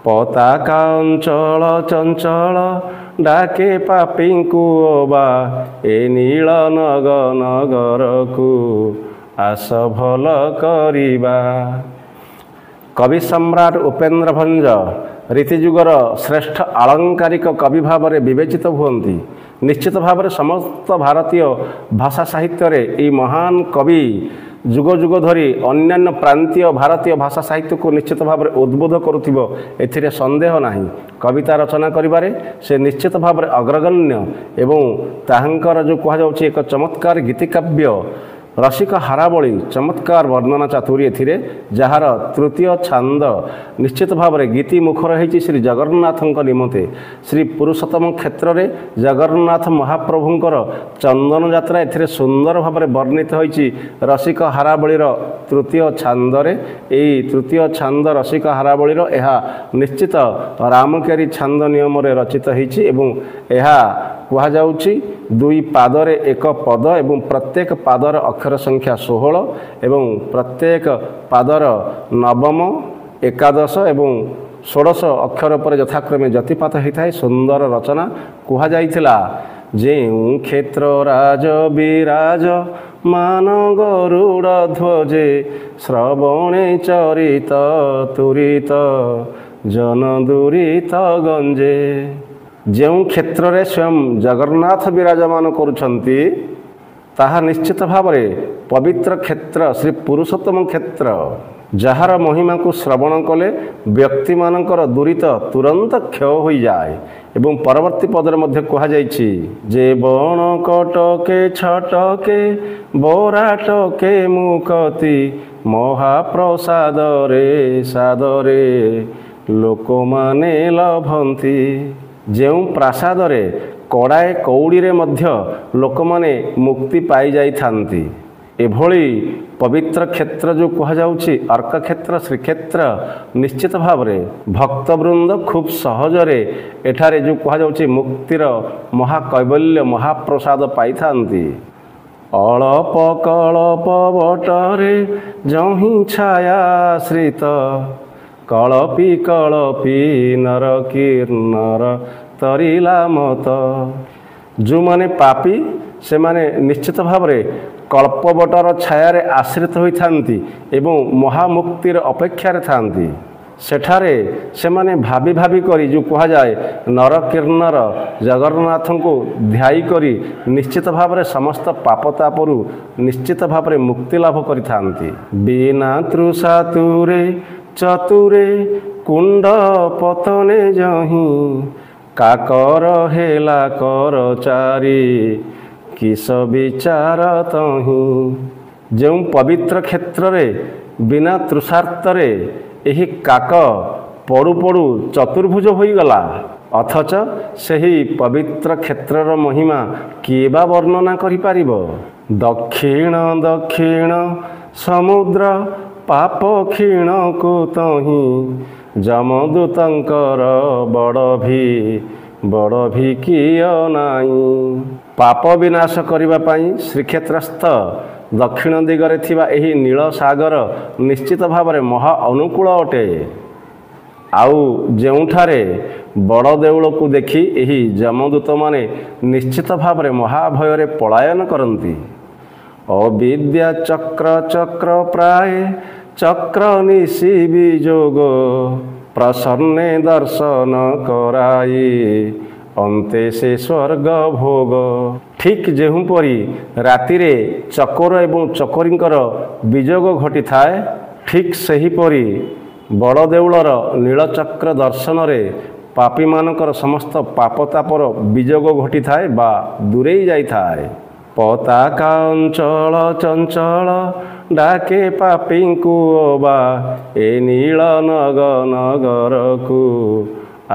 ପତାକା ଅଞ୍ଚଳ ଚଞ୍ଚଳ ଡାକେ ପାପିଙ୍କୁ ଅବା ଏ ନୀଳ ନଗରକୁ ଆସ ଭଲ କରିବା। କବି ସମ୍ରାଟ ଉପେନ୍ଦ୍ର ଭଞ୍ଜ ରୀତିଯୁଗର ଶ୍ରେଷ୍ଠ ଆଳଙ୍କାରିକ କବି ଭାବରେ ବିବେଚିତ ହୁଅନ୍ତି। ନିଶ୍ଚିତ ଭାବରେ ସମସ୍ତ ଭାରତୀୟ ଭାଷା ସାହିତ୍ୟରେ ଏହି ମହାନ କବି ଯୁଗ ଯୁଗ ଧରି ଅନ୍ୟାନ୍ୟ ପ୍ରାନ୍ତୀୟ ଭାରତୀୟ ଭାଷା ସାହିତ୍ୟକୁ ନିଶ୍ଚିତ ଭାବରେ ଉଦ୍ବୁଦ୍ଧ କରୁଥିବ, ଏଥିରେ ସନ୍ଦେହ ନାହିଁ। କବିତା ରଚନା କରିବାରେ ସେ ନିଶ୍ଚିତ ଭାବରେ ଅଗ୍ରଗଣ୍ୟ ଏବଂ ତାହାଙ୍କର ଯେଉଁ କୁହାଯାଉଛି ଏକ ଚମତ୍କାର ଗୀତିକାବ୍ୟ ରସିକ ହାରାବଳୀ ଚମତ୍କାର ବର୍ଣ୍ଣନା ଚାତୁରୀ ଏଥିରେ, ଯାହାର ତୃତୀୟ ଛାନ୍ଦ ନିଶ୍ଚିତ ଭାବରେ ଗୀତି ମୁଖର ହୋଇଛି ଶ୍ରୀ ଜଗନ୍ନାଥଙ୍କ ନିମନ୍ତେ। ଶ୍ରୀ ପୁରୁଷୋତ୍ତମ କ୍ଷେତ୍ରରେ ଜଗନ୍ନାଥ ମହାପ୍ରଭୁଙ୍କର ଚନ୍ଦନ ଯାତ୍ରା ଏଥିରେ ସୁନ୍ଦର ଭାବରେ ବର୍ଣ୍ଣିତ ହୋଇଛି ରସିକ ହାରାବଳୀର ତୃତୀୟ ଛାନ୍ଦରେ। ଏହି ତୃତୀୟ ଛାନ୍ଦ ରସିକ ହାରାବଳୀର ଏହା ନିଶ୍ଚିତ ରାମକେରି ଛାନ୍ଦ ନିୟମରେ ରଚିତ ହୋଇଛି ଏବଂ ଏହା କୁହାଯାଉଛି ଦୁଇ ପାଦରେ ଏକ ପଦ ଏବଂ ପ୍ରତ୍ୟେକ ପାଦର ଅକ୍ଷର ସଂଖ୍ୟା 16 ଏବଂ ପ୍ରତ୍ୟେକ ପାଦର ନବମ, ଏକାଦଶ ଏବଂ ଷୋଡ଼ଶ ଅକ୍ଷର ପରେ ଯଥାକ୍ରମେ ଯତିପାତ ହୋଇଥାଏ। ସୁନ୍ଦର ରଚନା। କୁହାଯାଇଥିଲା ଯେଉଁ କ୍ଷେତ୍ର ରାଜ ବିରାଜ ମାନ ଗରୁଡ଼ ଧ୍ୱଜେ ଶ୍ରବଣେ ଚରିତ ତୁରିତ ଜନ ଦୁରିତ ଗଞ୍ଜେ। ଯେଉଁ କ୍ଷେତ୍ରରେ ସ୍ୱୟଂ ଜଗନ୍ନାଥ ବିରାଜମାନ କରୁଛନ୍ତି ତାହା ନିଶ୍ଚିତ ଭାବରେ ପବିତ୍ର କ୍ଷେତ୍ର ଶ୍ରୀ ପୁରୁଷୋତ୍ତମ କ୍ଷେତ୍ର, ଯାହାର ମହିମାକୁ ଶ୍ରବଣ କଲେ ବ୍ୟକ୍ତିମାନଙ୍କର ଦୂରିତ ତୁରନ୍ତ କ୍ଷୟ ହୋଇଯାଏ। ଏବଂ ପରବର୍ତ୍ତୀ ପଦରେ ମଧ୍ୟ କୁହାଯାଇଛି ଯେ ବଣ କଟକେ ଛଟକେ ବରାଟକେ ମୁକତି ମହାପ୍ରସାଦରେ ସାଦରେ ଲୋକମାନେ ଲଭନ୍ତି। ଯେଉଁ ପ୍ରାସାଦରେ କଡ଼ାଏ କଉଡ଼ିରେ ମଧ୍ୟ ଲୋକମାନେ ମୁକ୍ତି ପାଇଯାଇଥାନ୍ତି, ଏଭଳି ପବିତ୍ର କ୍ଷେତ୍ର ଯେଉଁ କୁହାଯାଉଛି ଅର୍କ କ୍ଷେତ୍ର ଶ୍ରୀକ୍ଷେତ୍ର, ନିଶ୍ଚିତ ଭାବରେ ଭକ୍ତବୃନ୍ଦ ଖୁବ୍ ସହଜରେ ଏଠାରେ ଯେଉଁ କୁହାଯାଉଛି ମୁକ୍ତିର ମହାକୈବଲ୍ୟ ମହାପ୍ରସାଦ ପାଇଥାନ୍ତି। ଅଳପ କଳପ ବଟରେ ଯହିଁ ଛାୟାଶ୍ରିତ କଳପି କଳପି ନର କିର୍ଣ୍ଣର ତରିଲା ମତ। ଯେଉଁମାନେ ପାପୀ ସେମାନେ ନିଶ୍ଚିତ ଭାବରେ କଳ୍ପବଟର ଛାୟାରେ ଆଶ୍ରିତ ହୋଇଥାନ୍ତି ଏବଂ ମହାମୁକ୍ତିର ଅପେକ୍ଷାରେ ଥାନ୍ତି। ସେଠାରେ ସେମାନେ ଭାବି ଭାବି କରି ଯେଉଁ କୁହାଯାଏ ନର କିର୍ଣ୍ଣର ଜଗନ୍ନାଥଙ୍କୁ ଧ୍ୟାଇ କରି ନିଶ୍ଚିତ ଭାବରେ ସମସ୍ତ ପାପତାପରୁ ନିଶ୍ଚିତ ଭାବରେ ମୁକ୍ତି ଲାଭ କରିଥାନ୍ତି। ବିନା ତୃଷା ତୁରେ ଚତୁରେ କୁଣ୍ଡ ପତନେ ଯହିଁ କାକର ହେଲା କର ଚାରି କିସ ବିଚାର ତହିଁ। ଯେଉଁ ପବିତ୍ର କ୍ଷେତ୍ରରେ ବିନା ତୃଷାର୍ତ୍ତରେ ଏହି କାକ ପଡ଼ୁ ପଡ଼ୁ ଚତୁର୍ଭୁଜ ହୋଇଗଲା, ଅଥଚ ସେହି ପବିତ୍ର କ୍ଷେତ୍ରର ମହିମା କିଏ ବା ବର୍ଣ୍ଣନା କରିପାରିବ। ଦକ୍ଷିଣ ଦକ୍ଷିଣ ସମୁଦ୍ର ପାପ କ୍ଷୀଣକୁ ତହିଁ ଯମଦୂତଙ୍କର ବଡ଼ ଭି କିୟ ନାହିଁ। ପାପ ବିନାଶ କରିବା ପାଇଁ ଶ୍ରୀକ୍ଷେତ୍ରସ୍ଥ ଦକ୍ଷିଣ ଦିଗରେ ଥିବା ଏହି ନୀଳ ସାଗର ନିଶ୍ଚିତ ଭାବରେ ମହା ଅନୁକୂଳ ଅଟେ। ଆଉ ଯେଉଁଠାରେ ବଡ଼ ଦେଉଳକୁ ଦେଖି ଏହି ଯମଦୂତମାନେ ନିଶ୍ଚିତ ଭାବରେ ମହାଭୟରେ ପଳାୟନ କରନ୍ତି। ଅବିଦ୍ୟା ଚକ୍ର ଚକ୍ର ପ୍ରାୟ ଚକ୍ର ନିଶି ବିଯୋଗ ପ୍ରସନ୍ନେ ଦର୍ଶନ କରାଇ ଅନ୍ତେ ସେ ସ୍ୱର୍ଗ ଭୋଗ। ଠିକ୍ ଯେଉଁପରି ରାତିରେ ଚକୋର ଏବଂ ଚକୋରୀଙ୍କର ବିଯୋଗ ଘଟିଥାଏ, ଠିକ୍ ସେହିପରି ବଡ଼ ଦେଉଳର ନୀଳଚକ୍ର ଦର୍ଶନରେ ପାପୀମାନଙ୍କର ସମସ୍ତ ପାପତାପର ବିଯୋଗ ଘଟିଥାଏ ବା ଦୂରେଇ ଯାଇଥାଏ। ପତାକା ଅଞ୍ଚଳ ଚଞ୍ଚଳ ଡାକେ ପାପିଙ୍କୁ ଅବା ଏ ନୀଳ ନଗରକୁ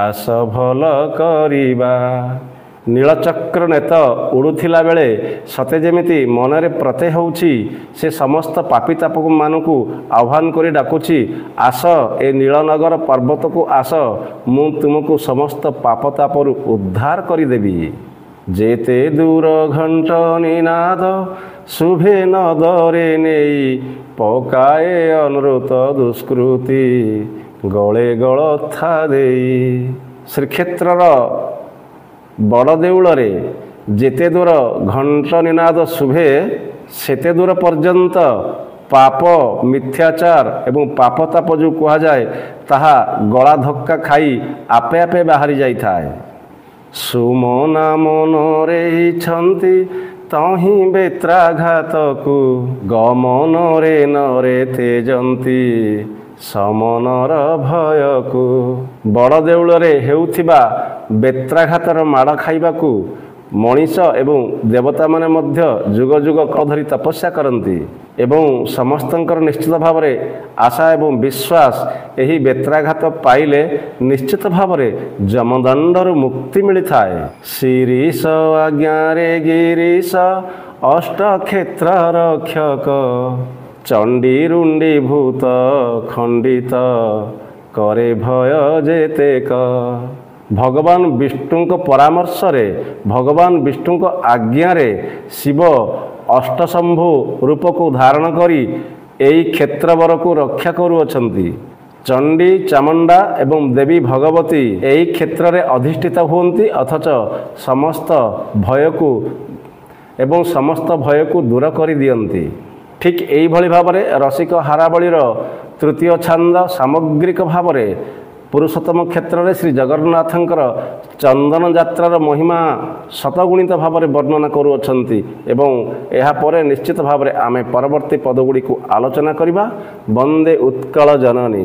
ଆସ ଭଲ କରିବା। ନୀଳଚକ୍ର ନେତ ଉଡ଼ୁଥିଲା ବେଳେ ସତେ ଯେମିତି ମନରେ ପ୍ରତ୍ୟୟ ହେଉଛି ସେ ସମସ୍ତ ପାପୀତାପମାନଙ୍କୁ ଆହ୍ୱାନ କରି ଡାକୁଛି, ଆସ ଏ ନୀଳନଗର ପର୍ବତକୁ ଆସ, ମୁଁ ତୁମକୁ ସମସ୍ତ ପାପତାପରୁ ଉଦ୍ଧାର କରିଦେବି। ଯେତେ ଦୂର ଘଣ୍ଟ ନିନାଦ ଶୁଭେ ନଦରେ ନେଇ ପକାଏ ଅନୃତ ଦୁଷ୍କୃତି ଗଳେ ଗଳଥା ଦେଇ। ଶ୍ରୀକ୍ଷେତ୍ରର ବଡ଼ ଦେଉଳରେ ଯେତେ ଦୂର ଘଣ୍ଟ ନିନାଦ ଶୁଭେ ସେତେ ଦୂର ପର୍ଯ୍ୟନ୍ତ ପାପ ମିଥ୍ୟାଚାର ଏବଂ ପାପତାପ ଯେଉଁ କୁହାଯାଏ ତାହା ଗଳା ଧକ୍କା ଖାଇ ଆପେ ଆପେ ବାହାରି ଯାଇଥାଏ। ସୁମନା ମନରେ ଇଛନ୍ତି ତହିଁ ବେତ୍ରାଘାତକୁ ଗମନରେ ନରେ ତେଜନ୍ତି ସମନର ଭୟକୁ। ବଡ଼ ଦେଉଳରେ ହେଉଥିବା ବେତ୍ରାଘାତର ମାଡ଼ ଖାଇବାକୁ ମଣିଷ ଏବଂ ଦେବତାମାନେ ମଧ୍ୟ ଯୁଗ ଯୁଗ ଧରି ତପସ୍ୟା କରନ୍ତି ଏବଂ ସମସ୍ତଙ୍କର ନିଶ୍ଚିତ ଭାବରେ ଆଶା ଏବଂ ବିଶ୍ୱାସ ଏହି ବେତ୍ରାଘାତ ପାଇଲେ ନିଶ୍ଚିତ ଭାବରେ ଯମଦଣ୍ଡରୁ ମୁକ୍ତି ମିଳିଥାଏ। ଶିରୀଷ ଆଜ୍ଞାରେ ଗିରୀଶ ଅଷ୍ଟକ୍ଷେତ୍ର ରକ୍ଷକ ଚଣ୍ଡୀ ରୁଣ୍ଡି ଭୂତ ଖଣ୍ଡିତ କରେ ଭୟ ଯେତେକ। ଭଗବାନ ବିଷ୍ଣୁଙ୍କ ପରାମର୍ଶରେ ଭଗବାନ ବିଷ୍ଣୁଙ୍କ ଆଜ୍ଞାରେ ଶିବ ଅଷ୍ଟଶମ୍ଭୁ ରୂପକୁ ଧାରଣ କରି ଏହି କ୍ଷେତ୍ରବରକୁ ରକ୍ଷା କରୁଅଛନ୍ତି। ଚଣ୍ଡୀ ଚାମୁଣ୍ଡା ଏବଂ ଦେବୀ ଭଗବତୀ ଏହି କ୍ଷେତ୍ରରେ ଅଧିଷ୍ଠିତ ହୁଅନ୍ତି ଅଥଚ ସମସ୍ତ ଭୟକୁ ଦୂର କରିଦିଅନ୍ତି। ଠିକ୍ ଏଇଭଳି ଭାବରେ ରସିକ ହାରାବଳୀର ତୃତୀୟ ଛାନ୍ଦ ସାମଗ୍ରିକ ଭାବରେ ପୁରୁଷୋତ୍ତମ କ୍ଷେତ୍ରରେ ଶ୍ରୀ ଜଗନ୍ନାଥଙ୍କର ଚନ୍ଦନ ଯାତ୍ରାର ମହିମା ଶତଗୁଣିତ ଭାବରେ ବର୍ଣ୍ଣନା କରୁଅଛନ୍ତି ଏବଂ ଏହାପରେ ନିଶ୍ଚିତ ଭାବରେ ଆମେ ପରବର୍ତ୍ତୀ ପଦଗୁଡ଼ିକୁ ଆଲୋଚନା କରିବା। ବନ୍ଦେ ଉତ୍କଳ ଜନନୀ।